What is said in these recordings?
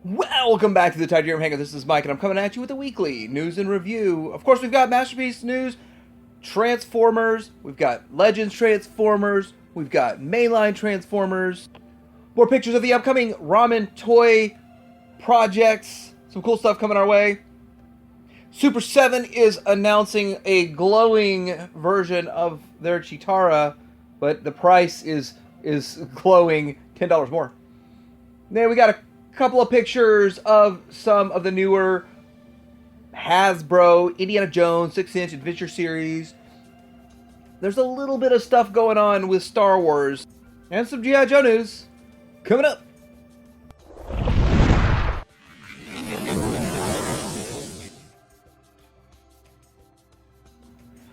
Welcome back to the Titanium Hangout. This is Mike, and I'm coming at you with a weekly news and review. Of course, we've got Masterpiece News, Transformers, we've got Legends Transformers, we've got Mainline Transformers, more pictures of the upcoming Ramen Toy projects, some cool stuff coming our way. Super 7 is announcing a glowing version of their Chitara, but the price is glowing $10 more. Then we got a couple of pictures of some of the newer Hasbro Indiana Jones 6-inch Adventure Series. There's a little bit of stuff going on with Star Wars and some G.I. Joe news coming up.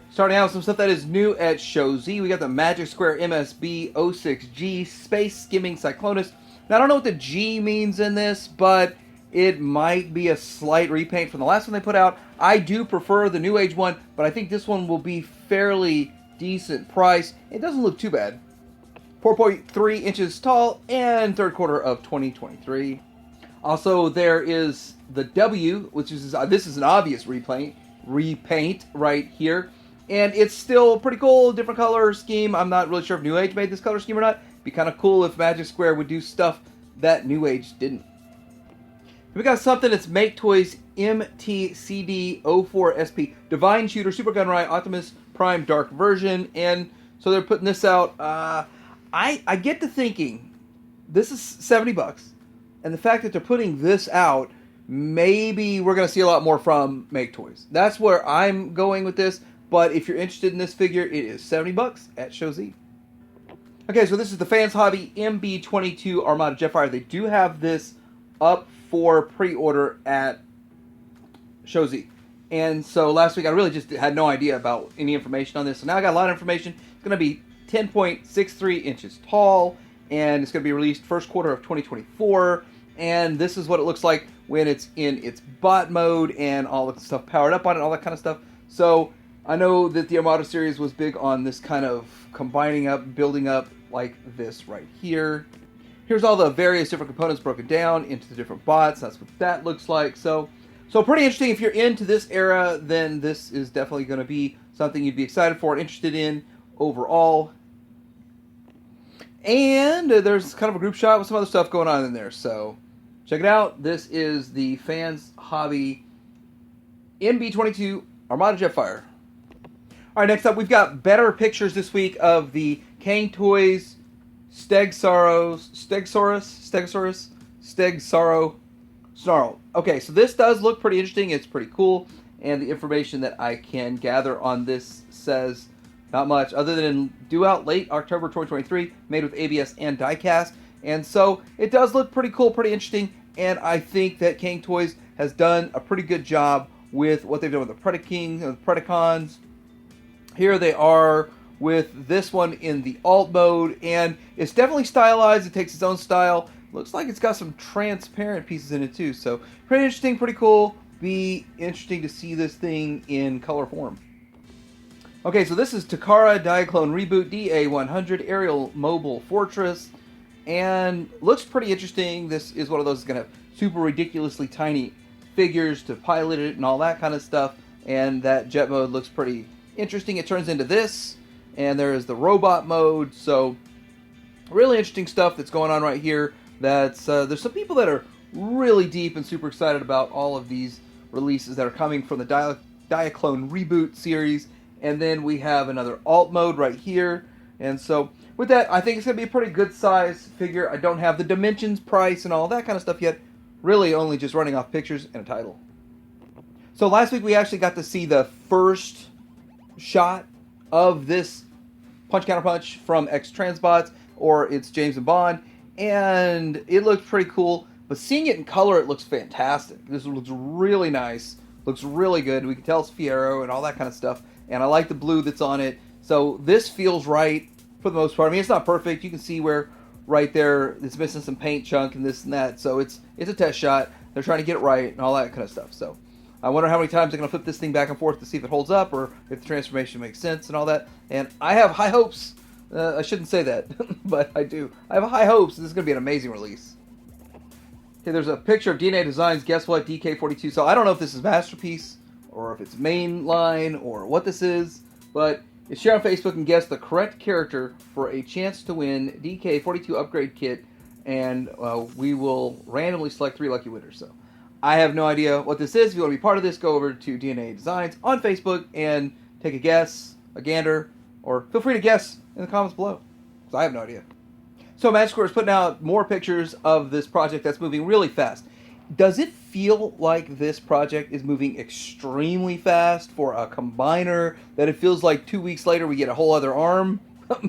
Starting out with some stuff that is new at Show Z, we got the Magic Square MSB 06G Space Skimming Cyclonus. Now, I don't know what the G means in this, but it might be a slight repaint from the last one they put out. I do prefer the New Age one, but I think this one will be fairly decent price. It doesn't look too bad. 4.3 inches tall and third quarter of 2023. Also, there is the W, which is this is an obvious repaint right here. And it's still pretty cool, different color scheme. I'm not really sure if New Age made this color scheme or not. Be kind of cool if Magic Square would do stuff that New Age didn't. We got something that's Make Toys MTCD04SP Divine Shooter Super Gunrai Optimus Prime Dark version, and so they're putting this out. I get to thinking this is $70, and the fact that they're putting this out, maybe we're going to see a lot more from Make Toys. That's where I'm going with this. But if you're interested in this figure, it is $70 at Show Z. Okay, so this is the Fans Hobby MB22 Armada Jetfire. They do have this up for pre-order at Show Z. And so last week I really just had no idea about any information on this. So now I got a lot of information. It's going to be 10.63 inches tall, and it's going to be released first quarter of 2024. And this is what it looks like when it's in its bot mode and all the stuff powered up on it, all that kind of stuff. So I know that the Armada series was big on this kind of combining up, building up like this right here. Here's all the various different components broken down into the different bots. That's what that looks like. So pretty interesting. If you're into this era, then this is definitely going to be something you'd be excited for and interested in overall. And there's kind of a group shot with some other stuff going on in there. So check it out. This is the Fans Hobby MB22 Armada Jetfire. All right, next up, we've got better pictures this week of the Kang Toys Stegosaurus Snarl. Okay, so this does look pretty interesting. It's pretty cool, and the information that I can gather on this says not much other than due out late October 2023, made with ABS and diecast. And so it does look pretty cool, pretty interesting, and I think that Kang Toys has done a pretty good job with what they've done with the Predaking, the Predacons. Here they are with this one in the alt mode, and it's definitely stylized. It takes its own style. Looks like it's got some transparent pieces in it too, so pretty interesting, pretty cool. Be interesting to see this thing in color form. Okay, so this is Takara Diaclone Reboot DA100 Aerial Mobile Fortress, and looks pretty interesting. This is one of those that's going to have super ridiculously tiny figures to pilot it and all that kind of stuff, and that jet mode looks pretty interesting. It turns into this, and there is the robot mode. So really interesting stuff that's going on right here. That's there's some people that are really deep and super excited about all of these releases that are coming from the Diaclone Reboot series. And then we have another alt mode right here. And so with that, I think it's going to be a pretty good size figure. I don't have the dimensions, price, and all that kind of stuff yet. Really only just running off pictures and a title. So last week we actually got to see the first shot of this Punch Counter Punch from X Transbots, or it's James and Bond, and it looked pretty cool. But seeing it in color, it looks fantastic. This looks really nice, looks really good. We can tell it's Fiero and all that kind of stuff, and I like the blue that's on it. So this feels right for the most part. I mean, it's not perfect. You can see where right there it's missing some paint chunk and this and that. So it's a test shot. They're trying to get it right and all that kind of stuff. So I wonder how many times they're going to flip this thing back and forth to see if it holds up or if the transformation makes sense and all that. And I have high hopes. I shouldn't say that, but I do. I have high hopes this is going to be an amazing release. Okay, there's a picture of DNA Designs. Guess what? DK42. So I don't know if this is Masterpiece or if it's mainline or what this is, but share on Facebook and guess the correct character for a chance to win DK42 upgrade kit, and we will randomly select 3 lucky winners. So I have no idea what this is. If you want to be part of this, go over to DNA Designs on Facebook and take a guess, a gander, or feel free to guess in the comments below, because I have no idea. So Magic Square is putting out more pictures of this project that's moving really fast. Does it feel like this project is moving extremely fast for a combiner, that it feels like 2 weeks later we get a whole other arm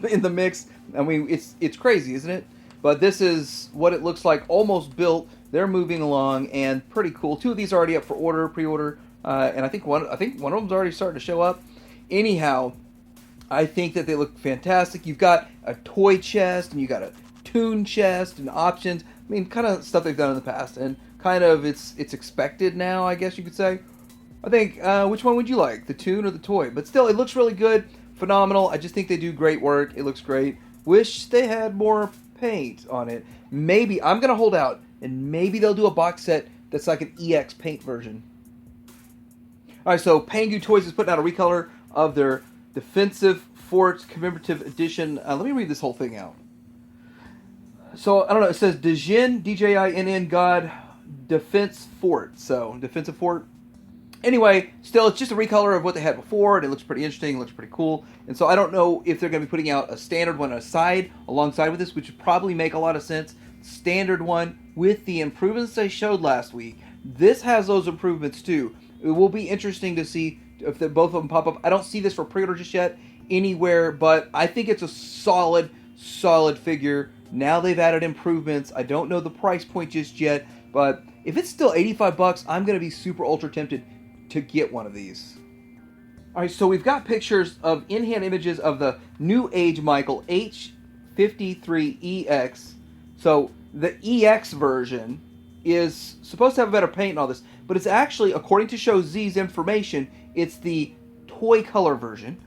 in the mix? I mean, it's crazy, isn't it? But this is what it looks like, almost built. They're moving along and pretty cool. 2 of these are already up for order, pre-order, and I think one of them's already starting to show up. Anyhow, I think that they look fantastic. You've got a toy chest, and you got a toon chest, and options. I mean, kind of stuff they've done in the past, and kind of it's expected now, I guess you could say. I think, which one would you like, the toon or the toy? But still, it looks really good, phenomenal. I just think they do great work. It looks great. Wish they had more paint on it. Maybe, I'm going to hold out, and maybe they'll do a box set that's like an EX paint version. Alright, so Pangu Toys is putting out a recolor of their Defensive Fort Commemorative Edition. Let me read this whole thing out. So, I don't know, it says Dijin, D-J-I-N-N, God, Defense Fort. So, Defensive Fort. Anyway, still, it's just a recolor of what they had before, and it looks pretty interesting, it looks pretty cool. And so I don't know if they're going to be putting out a standard one alongside with this, which would probably make a lot of sense. Standard one with the improvements they showed last week. This has those improvements too. It will be interesting to see if both of them pop up. I don't see this for pre-order just yet anywhere, but I think it's a solid figure. Now they've added improvements. I don't know the price point just yet, but if it's still $85, I'm going to be super ultra tempted to get one of these. Alright, so we've got pictures of in-hand images of the New Age Michael H53EX. So the EX version is supposed to have a better paint and all this, but it's actually, according to Show Z's information, it's the toy color version.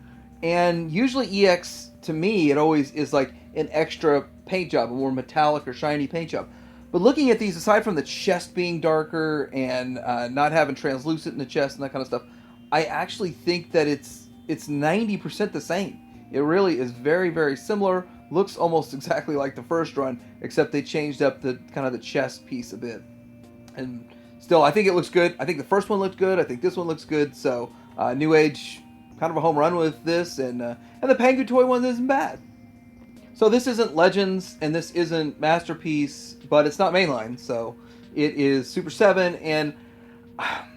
And usually EX, to me, it always is like an extra paint job, a more metallic or shiny paint job. But looking at these, aside from the chest being darker and not having translucent in the chest and that kind of stuff, I actually think that it's 90% the same. It really is very, very similar. Looks almost exactly like the first run, except they changed up the kind of the chest piece a bit. And still, I think it looks good. I think the first one looked good. I think this one looks good. So, New Age, kind of a home run with this, and the Pangu toy one isn't bad. So this isn't Legends, and this isn't Masterpiece, but it's not mainline. So it is Super 7, and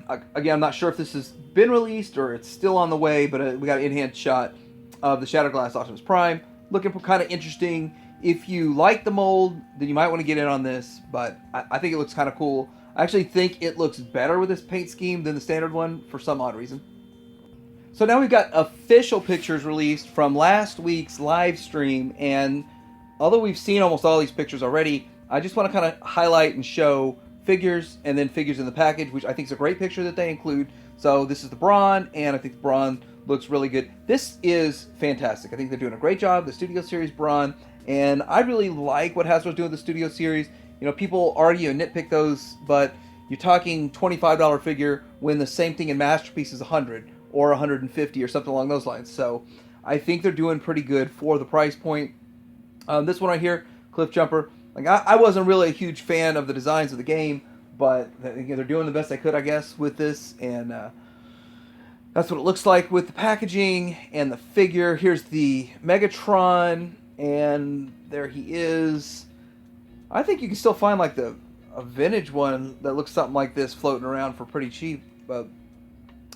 again, I'm not sure if this has been released or it's still on the way, but we got an in-hand shot of the Shattered Glass Optimus Prime. Looking kind of interesting. If you like the mold, then you might want to get in on this, but I think it looks kind of cool. I actually think it looks better with this paint scheme than the standard one for some odd reason. So now we've got official pictures released from last week's live stream, and although we've seen almost all these pictures already, I just want to kind of highlight and show figures and then figures in the package, which I think is a great picture that they include. So this is the Brawn, and I think the Brawn looks really good. This is fantastic. I think they're doing a great job, the Studio Series Brawn, and I really like what Hasbro's doing with the Studio Series. You know, people argue and nitpick those, but you're talking $25 figure when the same thing in Masterpiece is $100 or $150 or something along those lines. So I think they're doing pretty good for the price point. This one right here, Cliff Jumper. Like I wasn't really a huge fan of the designs of the game, but they're doing the best they could, I guess, with this, and that's what it looks like with the packaging and the figure. Here's the Megatron, and there he is. I think you can still find like a vintage one that looks something like this floating around for pretty cheap. But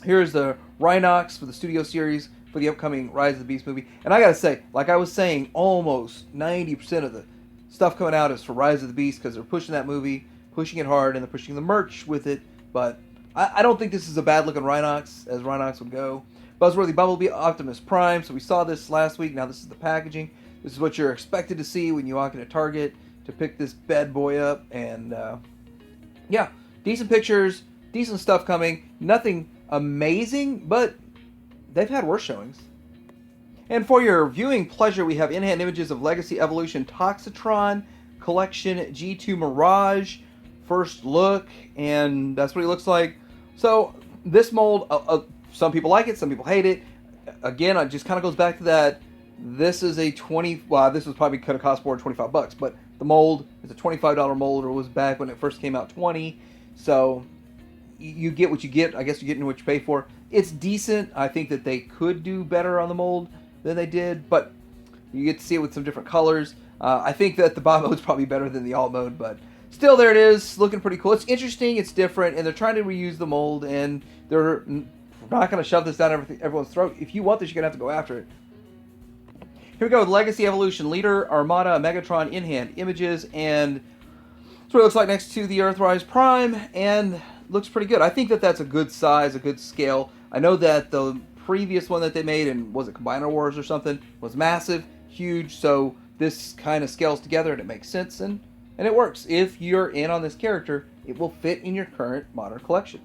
here's the Rhinox for the Studio Series for the upcoming Rise of the Beast movie. And I gotta say, like I was saying, almost 90% of the stuff coming out is for Rise of the Beast because they're pushing that movie, pushing it hard, and they're pushing the merch with it. But I don't think this is a bad-looking Rhinox, as Rhinox would go. Buzzworthy Bumblebee, Optimus Prime. So we saw this last week. Now this is the packaging. This is what you're expected to see when you walk into Target to pick this bad boy up. And, yeah, decent pictures, decent stuff coming. Nothing amazing, but they've had worse showings. And for your viewing pleasure, we have in-hand images of Legacy Evolution Toxitron, Collection G2 Mirage, first look, and that's what he looks like. So this mold, some people like it, some people hate it. Again, it just kind of goes back to that. This is a 20. Well, this was probably could have cost more than $25, but the mold is a $25 mold, or was back when it first came out 20. So you get what you get. I guess you're getting what you pay for. It's decent. I think that they could do better on the mold than they did, but you get to see it with some different colors. I think that the Bob mode's probably better than the alt mode, but still, there it is, looking pretty cool. It's interesting, it's different, and they're trying to reuse the mold, and they're not going to shove this down everyone's throat. If you want this, you're going to have to go after it. Here we go with Legacy Evolution Leader, Armada, Megatron, in-hand images, and that's what it looks like next to the Earthrise Prime, and looks pretty good. I think that that's a good size, a good scale. I know that the previous one that they made, and was it Combiner Wars or something, was massive, huge, so this kind of scales together, and it makes sense, and it works. If you're in on this character, it will fit in your current modern collection.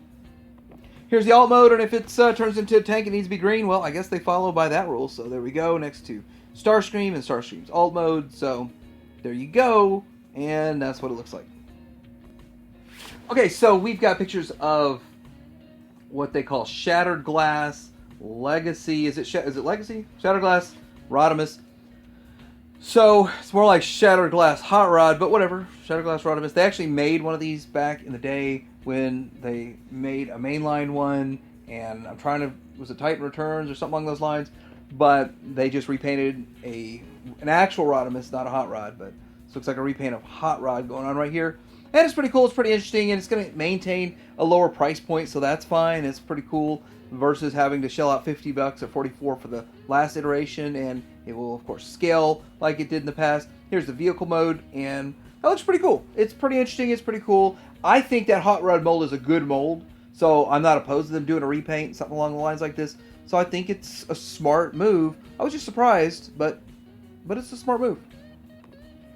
Here's the alt mode, and if it turns into a tank, it needs to be green. Well, I guess they follow by that rule, so there we go, next to Starscream and Starscream's alt mode. So there you go, and that's what it looks like. Okay, so we've got pictures of what they call Shattered Glass Legacy. Is it Legacy? Shattered Glass Rodimus. So it's more like Shattered Glass Hot Rod, but whatever. Shattered Glass Rodimus. They actually made one of these back in the day when they made a mainline one, and I'm trying to, was it Titan Returns or something along those lines? But they just repainted an actual Rodimus, not a Hot Rod, but this looks like a repaint of Hot Rod going on right here. And it's pretty cool, it's pretty interesting, and it's going to maintain a lower price point, so that's fine. It's pretty cool versus having to shell out $50 or $44 for the last iteration, and it will, of course, scale like it did in the past. Here's the vehicle mode, and that looks pretty cool. It's pretty interesting, it's pretty cool. I think that Hot Rod mold is a good mold, so I'm not opposed to them doing a repaint, something along the lines like this. So I think it's a smart move. I was just surprised, but it's a smart move.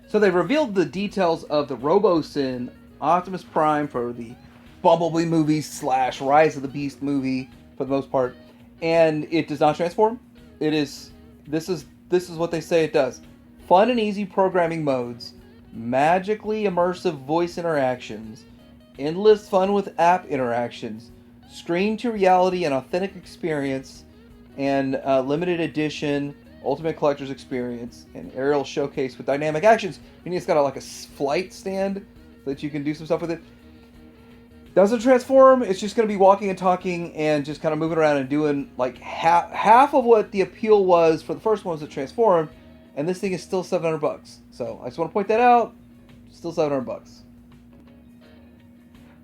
So they revealed the details of the Robosen Optimus Prime for the Bumblebee movie / Rise of the Beast movie for the most part, and it does not transform. This is what they say it does. Fun and easy programming modes, magically immersive voice interactions, endless fun with app interactions, screen to reality and authentic experience, and limited edition Ultimate Collector's Experience, and aerial showcase with dynamic actions. And it's got like a flight stand so that you can do some stuff with it. Doesn't transform. It's just going to be walking and talking and just kind of moving around and doing like half of what the appeal was for the first ones that transformed. And this thing is still $700. So I just want to point that out. Still $700.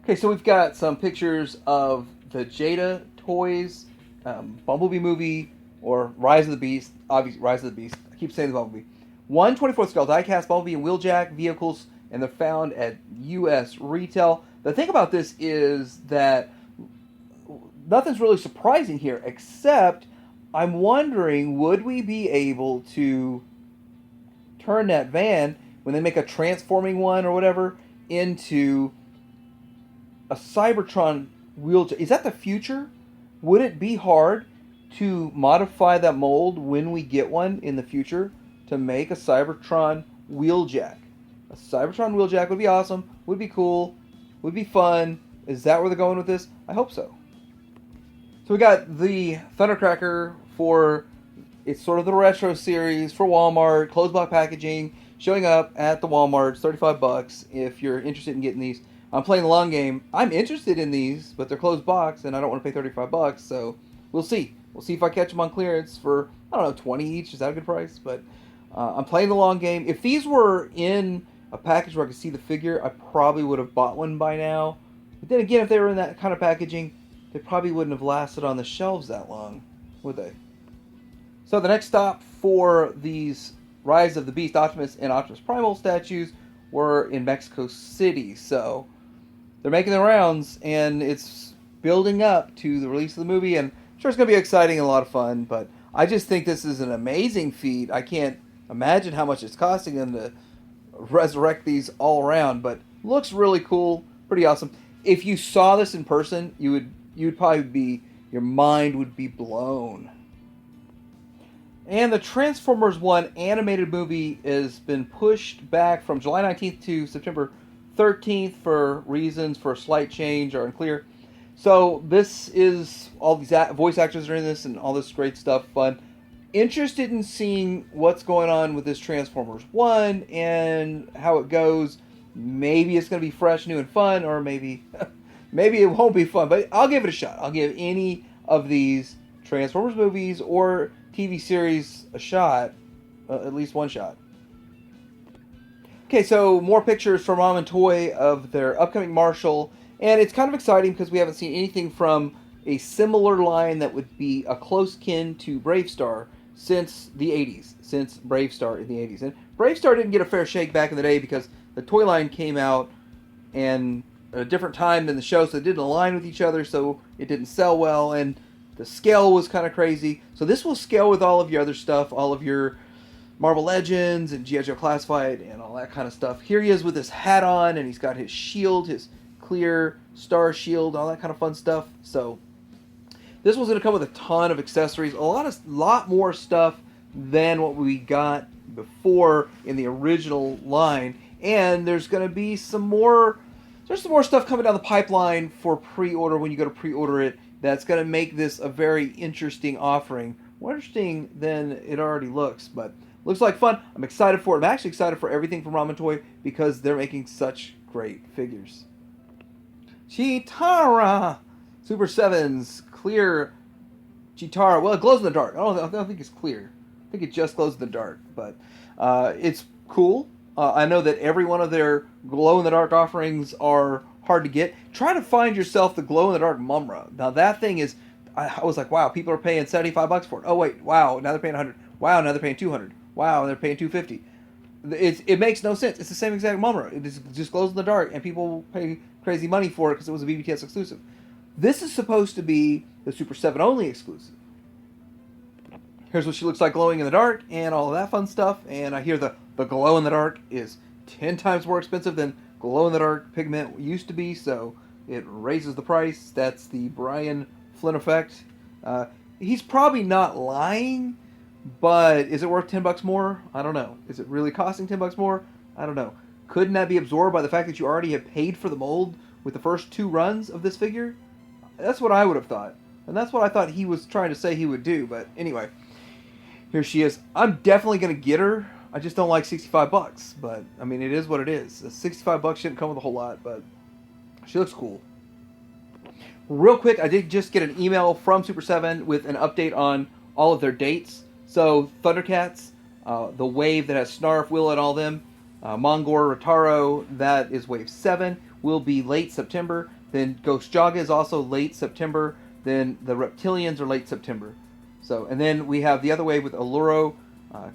Okay, so we've got some pictures of the Jada Toys Bumblebee movie, or Rise of the Beast. Obviously, Rise of the Beast. I keep saying the Bumblebee. 1/24 scale die-cast Bumblebee and Wheeljack vehicles, and they're found at U.S. retail. The thing about this is that nothing's really surprising here, except I'm wondering, would we be able to turn that van, when they make a transforming one or whatever, into a Cybertron wheeljack? Is that the future? Would it be hard to modify that mold when we get one in the future to make a Cybertron wheeljack? A Cybertron wheeljack would be awesome, would be cool, would be fun. Is that where they're going with this? I hope so. So we got the Thundercracker for, it's sort of the retro series for Walmart, closed block packaging, showing up at the Walmart, $35 if you're interested in getting these. I'm playing the long game. I'm interested in these, but they're closed box, and I don't want to pay $35, so we'll see. We'll see if I catch them on clearance for, I don't know, 20 each. Is that a good price? But I'm playing the long game. If these were in a package where I could see the figure, I probably would have bought one by now. But then again, if they were in that kind of packaging, they probably wouldn't have lasted on the shelves that long, would they? So the next stop for these Rise of the Beast Optimus and Optimus Primal statues were in Mexico City. So they're making their rounds, and it's building up to the release of the movie, and I'm sure it's going to be exciting and a lot of fun, but I just think this is an amazing feat. I can't imagine how much it's costing them to resurrect these all around, but looks really cool, pretty awesome. If you saw this in person, you'd probably be, your mind would be blown. And the Transformers 1 animated movie has been pushed back from July 19th to September 13th for reasons for a slight change are unclear. So this is all these voice actors are in this and all this great stuff, fun. Interested in seeing what's going on with this Transformers 1 and how it goes. Maybe it's going to be fresh, new, and fun, or maybe maybe it won't be fun, but I'll give it a shot. I'll give any of these Transformers movies or TV series a shot, at least one shot. Okay, so more pictures from Ramen Toy of their upcoming Marshall, and it's kind of exciting because we haven't seen anything from a similar line that would be a close kin to Bravestar since the 80s, since Bravestar in the 80s. And Bravestar didn't get a fair shake back in the day because the toy line came out and at a different time than the show, so it didn't align with each other, so it didn't sell well, and the scale was kind of crazy. So this will scale with all of your other stuff, all of your Marvel Legends and G.I. Joe Classified and all that kind of stuff. Here he is with his hat on, and he's got his shield, his clear star shield, all that kind of fun stuff. So this one's going to come with a ton of accessories, a lot more stuff than what we got before in the original line, and there's going to be some more stuff coming down the pipeline for pre-order when you go to pre-order it that's going to make this a very interesting offering. More interesting than it already looks, but looks like fun. I'm excited for it. I'm actually excited for everything from Ramen Toy because they're making such great figures. Chitara! Super 7's clear Chitara. Well, it glows in the dark. I don't think it's clear. I think it just glows in the dark, but it's cool. I know that every one of their glow-in-the-dark offerings are hard to get. Try to find yourself the glow-in-the-dark Mumra. Now, that thing is... I was like, wow, people are paying $75 for it. Oh, wait, wow, now they're paying $100. Wow, now they're paying $200. Wow, they're paying $250. It makes no sense. It's the same exact Mumra. It just glows in the dark, and people pay crazy money for it because it was a BBTS exclusive. This is supposed to be the Super 7 only exclusive. Here's what she looks like glowing in the dark and all of that fun stuff. And I hear the glow in the dark is 10 times more expensive than glow in the dark pigment used to be, so it raises the price. That's the Brian Flynn effect. He's probably not lying, but is it worth $10 more? I don't know. Is it really costing $10 more? I don't know. Couldn't that be absorbed by the fact that you already have paid for the mold with the first 2 runs of this figure? That's what I would have thought. And that's what I thought he was trying to say he would do. But anyway, here she is. I'm definitely going to get her. I just don't like $65. But, I mean, it is what it is. $65 shouldn't come with a whole lot, but she looks cool. Real quick, I did just get an email from Super 7 with an update on all of their dates. So, Thundercats, the wave that has Snarf, Will, and all them, Mongor, Rotaro, that is Wave 7, will be late September. Then Ghost Jaga is also late September. Then the Reptilians are late September. So, and then we have the other wave with Alluro,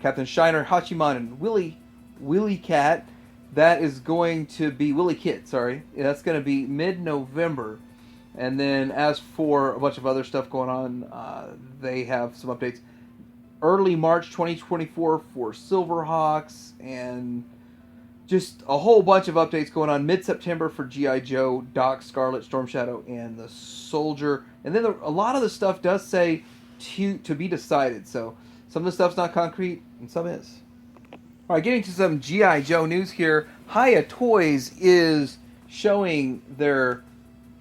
Captain Shiner, Hachiman, and Willy Cat. That is going to be Willy Kit, sorry. That's going to be mid-November. And then as for a bunch of other stuff going on, they have some updates. Early March 2024 for Silverhawks, and just a whole bunch of updates going on. Mid-September for G.I. Joe, Doc, Scarlet, Storm Shadow, and the Soldier. And then a lot of the stuff does say to be decided. So some of the stuff's not concrete, and some is. All right, getting to some G.I. Joe news here. Jada Toys is showing their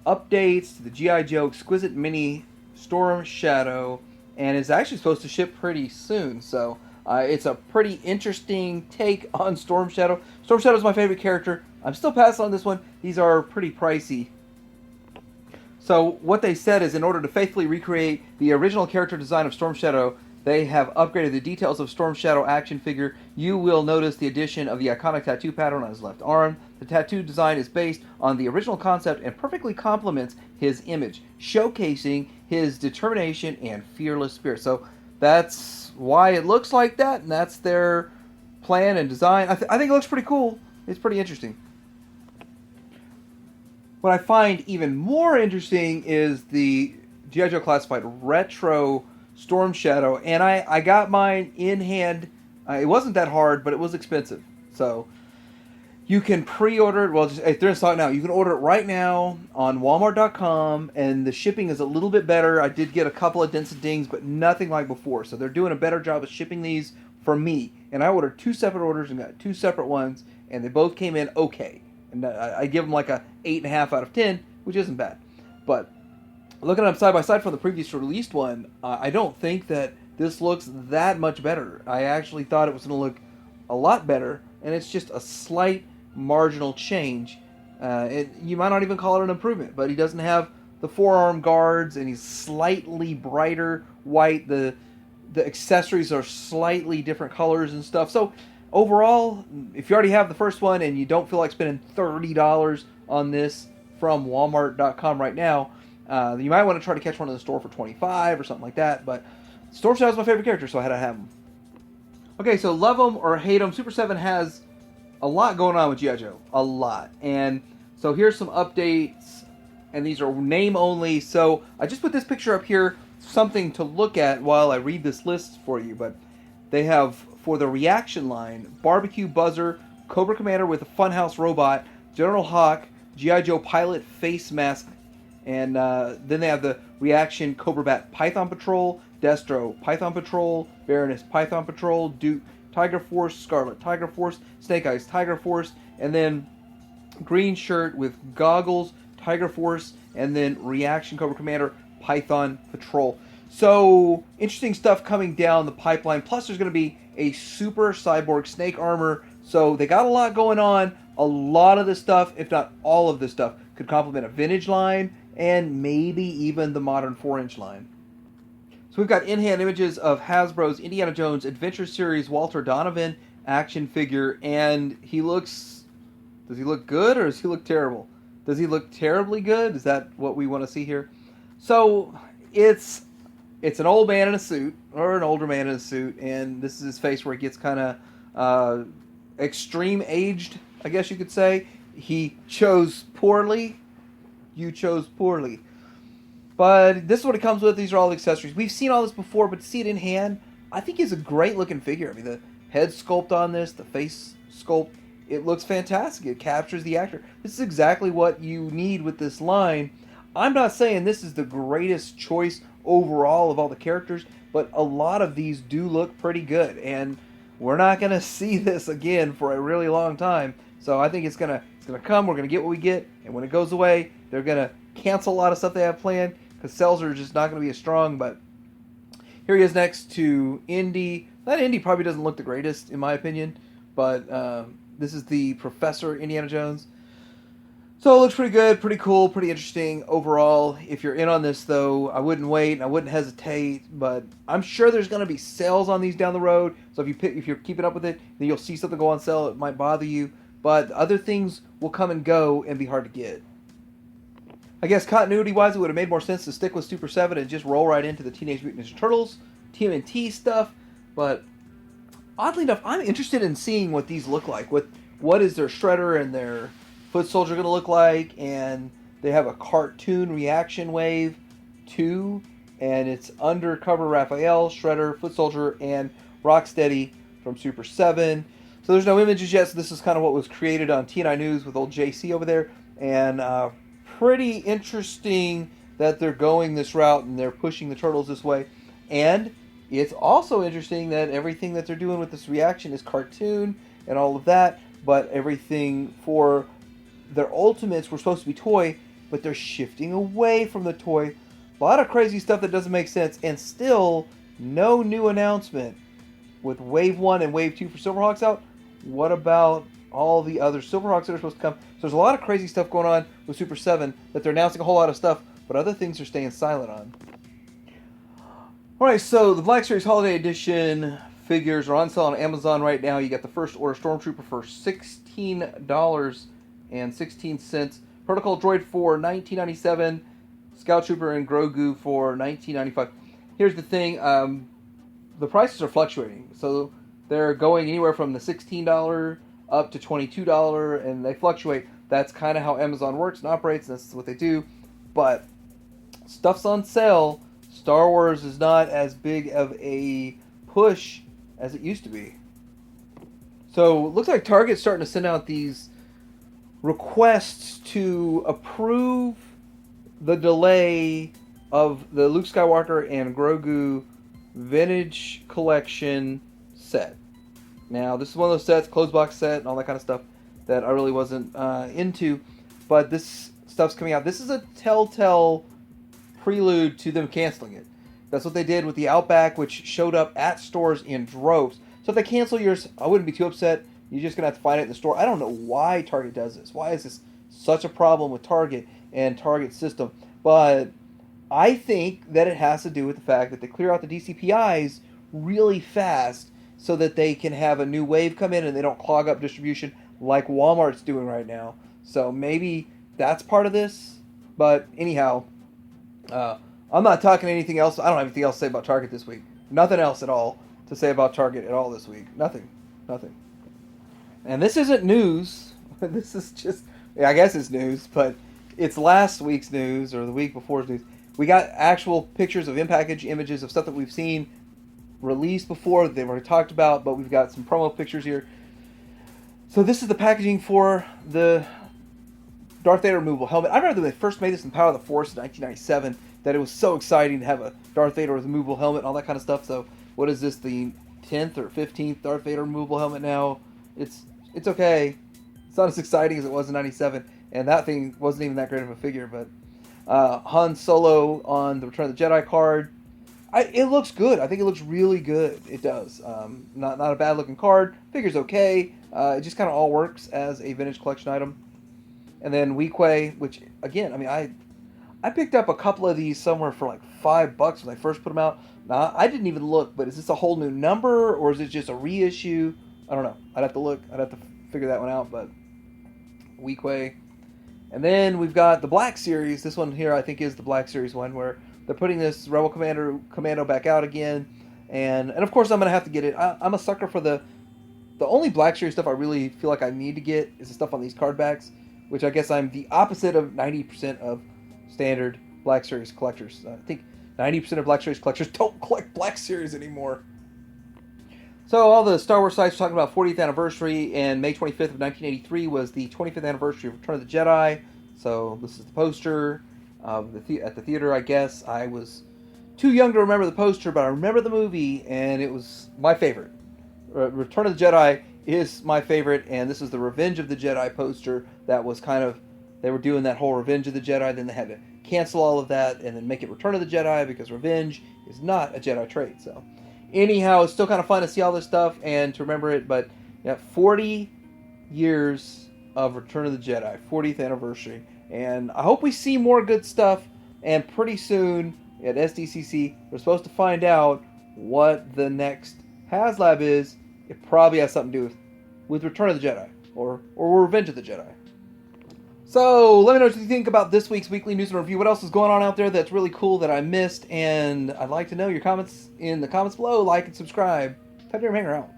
updates to the G.I. Joe Exquisite Mini Storm Shadow, and is actually supposed to ship pretty soon. So it's a pretty interesting take on Storm Shadow. Storm Shadow is my favorite character. I'm still passing on this one. These are pretty pricey. So what they said is in order to faithfully recreate the original character design of Storm Shadow, they have upgraded the details of Storm Shadow action figure. You will notice the addition of the iconic tattoo pattern on his left arm. The tattoo design is based on the original concept and perfectly complements his image, showcasing his determination and fearless spirit. So that's why it looks like that, and that's their plan and design. I think it looks pretty cool. It's pretty interesting. What I find even more interesting is the G.I. Joe Classified Retro Storm Shadow, and I got mine in hand. It wasn't that hard, but it was expensive. So you can pre-order it. Well, if they're in stock now, you can order it right now on Walmart.com, and the shipping is a little bit better. I did get a couple of dents and dings, but nothing like before. So they're doing a better job of shipping these for me. And I ordered 2 separate orders and got 2 separate ones, and they both came in okay. And I give them like a 8.5 out of 10, which isn't bad. But looking at them side by side from the previous released one, I don't think that this looks that much better. I actually thought it was going to look a lot better, and it's just a slight marginal change. You might not even call it an improvement, but he doesn't have the forearm guards, and he's slightly brighter white. The accessories are slightly different colors and stuff. So overall, if you already have the first one and you don't feel like spending $30 on this from Walmart.com right now, you might want to try to catch one in the store for $25 or something like that. But Storm Shadow is my favorite character, so I had to have him. Okay, so love him or hate him, Super 7 has a lot going on with G.I. Joe. A lot. And so here's some updates, and these are name only. So I just put this picture up here, something to look at while I read this list for you. But they have, for the reaction line, Barbecue Buzzer, Cobra Commander with a Funhouse Robot, General Hawk, G.I. Joe Pilot Face Mask, and then they have the reaction Cobra Bat Python Patrol, Destro Python Patrol, Baroness Python Patrol, Duke Tiger Force, Scarlet Tiger Force, Snake Eyes Tiger Force, and then green shirt with goggles, Tiger Force, and then reaction Cobra Commander Python Patrol. So interesting stuff coming down the pipeline. Plus there's going to be a Super Cyborg Snake Armor. So they got a lot going on. A lot of this stuff, if not all of this stuff, could complement a vintage line and maybe even the modern 4-inch line. So we've got in-hand images of Hasbro's Indiana Jones Adventure Series Walter Donovan action figure, and he looks... Does he look good or does he look terrible? Does he look terribly good? Is that what we want to see here? So it's an old man in a suit, or an older man in a suit, and this is his face where it gets kind of extreme aged, I guess you could say. He chose poorly. You chose poorly. But this is what it comes with. These are all the accessories. We've seen all this before, but to see it in hand, I think it's a great looking figure. I mean, the head sculpt on this, the face sculpt, it looks fantastic. It captures the actor. This is exactly what you need with this line. I'm not saying this is the greatest choice overall of all the characters, but a lot of these do look pretty good, and we're not going to see this again for a really long time. So I think it's gonna come. We're gonna get what we get, and when it goes away, they're gonna cancel a lot of stuff they have planned because sales are just not going to be as strong. But here he is next to Indy. That Indy probably doesn't look the greatest in my opinion, but this is the Professor Indiana Jones. So it looks pretty good, pretty cool, pretty interesting overall. If you're in on this, though, I wouldn't wait and I wouldn't hesitate. But I'm sure there's going to be sales on these down the road. So if you're keeping up with it, then you'll see something go on sale. It might bother you, but other things will come and go and be hard to get. I guess continuity-wise, it would have made more sense to stick with Super 7 and just roll right into the Teenage Mutant Ninja Turtles, TMNT stuff. But oddly enough, I'm interested in seeing what these look like. What is their Shredder and their Foot Soldier going to look like? And they have a cartoon reaction wave too, and it's Undercover Raphael, Shredder, Foot Soldier, and Rocksteady from Super 7. So there's no images yet, so this is kind of what was created on TNI News with old JC over there. And pretty interesting that they're going this route and they're pushing the Turtles this way. And it's also interesting that everything that they're doing with this reaction is cartoon and all of that, but everything for their Ultimates were supposed to be toy, but they're shifting away from the toy. A lot of crazy stuff that doesn't make sense, and still no new announcement with Wave 1 and Wave 2 for Silverhawks out. What about all the other Silverhawks that are supposed to come? So there's a lot of crazy stuff going on with Super 7 that they're announcing a whole lot of stuff, but other things are staying silent on. Alright, so the Black Series Holiday Edition figures are on sale on Amazon right now. You got the First Order Stormtrooper for $16.16. Protocol Droid for $19.97. Scout Trooper and Grogu for $19.95. Here's the thing, the prices are fluctuating. So they're going anywhere from the $16 up to $22, and they fluctuate. That's kind of how Amazon works and operates, and that's what they do. But stuff's on sale. Star Wars is not as big of a push as it used to be. So it looks like Target's starting to send out these requests to approve the delay of the Luke Skywalker and Grogu Vintage Collection set. Now, this is one of those sets, closed box set and all that kind of stuff. that I really wasn't into. But this stuff's coming out. This is a telltale prelude to them canceling it. That's what they did with the Outback, which showed up at stores in droves. So if they cancel yours, I wouldn't be too upset. You're just going to have to find it in the store. I don't know why Target does this. Why is this such a problem with Target and Target's system? But I think that it has to do with the fact that they clear out the DCPIs really fast so that they can have a new wave come in and they don't clog up distribution like Walmart's doing right now. So maybe that's part of this. But anyhow, I'm not talking anything else. I don't have anything else to say about Target this week. Nothing else at all to say about Target at all this week. Nothing. And this isn't news. This is just, I guess it's news, but it's last week's news or the week before's news. We got actual pictures of in-package images of stuff that we've seen released before that they've already talked about, but we've got some promo pictures here. So this is the packaging for the Darth Vader removable helmet. I remember when they first made this in Power of the Force in 1997, that it was so exciting to have a Darth Vader removable helmet and all that kind of stuff. So what is this, the 10th or 15th Darth Vader removable helmet now? It's okay. It's not as exciting as it was in 97, and that thing wasn't even that great of a figure, but Han Solo on the Return of the Jedi card. It looks good. I think it looks really good. It does. Not a bad looking card. Figure's okay. It just kind of all works as a vintage collection item. And then Weequay, which again, I mean, I picked up a couple of these somewhere for like $5 when they first put them out. Now I didn't even look, but is this a whole new number or is it just a reissue? I don't know. I'd have to look. I'd have to figure that one out. But Weequay. And then we've got the Black Series. This one here I think is the Black Series one where they're putting this Rebel Commando back out again. And of course I'm going to have to get it. I'm a sucker for the only Black Series stuff I really feel like I need to get is the stuff on these card backs, which I guess I'm the opposite of 90% of standard Black Series collectors. I think 90% of Black Series collectors don't collect Black Series anymore. So all the Star Wars sites talking about 40th anniversary, and May 25th of 1983 was the 25th anniversary of Return of the Jedi. So this is the poster of at the theater, I guess. I was too young to remember the poster, but I remember the movie, and it was my favorite. Return of the Jedi is my favorite, and this is the Revenge of the Jedi poster that was kind of, they were doing that whole Revenge of the Jedi, then they had to cancel all of that and then make it Return of the Jedi because Revenge is not a Jedi trait. So anyhow, it's still kind of fun to see all this stuff and to remember it, but yeah, 40 years of Return of the Jedi, 40th anniversary, and I hope we see more good stuff, and pretty soon at SDCC, we're supposed to find out what the next HasLab is. It probably has something to do with Return of the Jedi or Revenge of the Jedi. So let me know what you think about this week's weekly news and review. What else is going on out there that's really cool that I missed? And I'd like to know your comments in the comments below. Like and subscribe. Tydirium Hanger out.